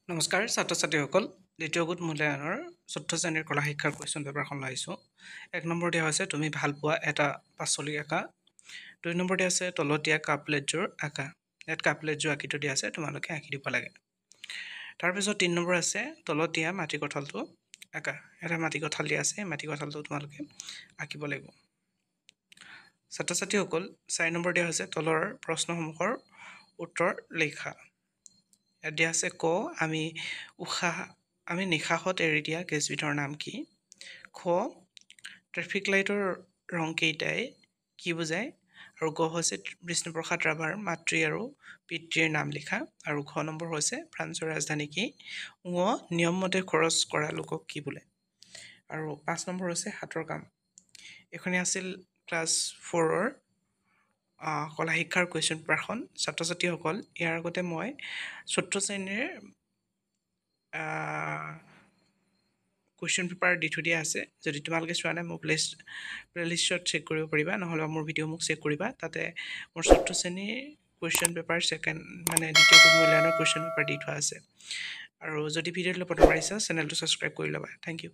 নমস্কাৰ ছাত্ৰ ছাত্ৰীসকল দ্বিতীয় গোট মূল্যায়নৰ চতুৰ্থ শ্ৰেণীৰ কলা শিক্ষাৰ কুৱেশ্যন পেপাৰখন লাইছোঁ। 1 নম্বৰ দিয়া হৈছে তুমি ভাল পোৱা এটা পাচলি আঁকা। 2 নম্বৰ দিয়া আছে তলত দিয়া কাপলেটযোৰ আঁকা। ইয়াত কাপলেটযোৰ আঁকিটো দিয়া আছে, তোমালোকে আঁকি দিব লাগে। তাৰপিছত 3 নম্বৰ আছে তলত দিয়া মাটি কঁঠালটো আঁকা। এটা মাটি কঁঠাল দিয়া আছে, মাটি কঁঠালটো তোমালোকে আঁকিব লাগিব। ছাত্ৰ ছাত্ৰীসকল 4 নম্বৰ দিয়া হৈছে তলৰ প্ৰশ্নসমূহৰ উত্তৰ লিখা। ইয়াত দিয়া আছে ক আমি নিশাহত এৰি দিয়া গেছবিধৰ নাম কি? খ ট্ৰেফিক লাইটৰ ৰং কেইটাই কি বুজায়? আৰু গ হৈছে বিষ্ণুপ্ৰসাদ ৰাভাৰ মাতৃ আৰু পিতৃৰ নাম লিখা। আৰু ঘ নম্বৰ হৈছে ফ্ৰান্সৰ ৰাজধানী কি? ঙ নিয়মমতে খৰচ কৰা লোকক কি বোলে? আৰু 5 নম্বৰ হৈছে হাতৰ কাম। এইখনেই আছিল ক্লাছ 4ৰ কলা শিক্ষাৰ কুৱেশ্যন পেপাৰখন। ছাত্ৰ ছাত্ৰীসকল ইয়াৰ আগতে মই চতুৰ্থ শ্ৰেণীৰ কুৱেশ্যন পেপাৰ দি থৈ দিয়া আছে। যদি তোমালোকে চোৱা নাই মোৰ প্লেলিষ্টত চেক কৰিব পাৰিবা, নহ'লে মোৰ ভিডিঅ' মোক চেক কৰিবা। তাতে মোৰ চতুৰ্থ শ্ৰেণীৰ কুৱেশ্যন পেপাৰ দ্বিতীয় গোট মূল্যায়নৰ কুৱেশ্যন পেপাৰ দি থোৱা আছে। আৰু যদি ভিডিঅ'টো প্ৰথমবাৰ আহিছা চেনেলটো ছাবস্ক্ৰাইব কৰি ল'বা। Thank U.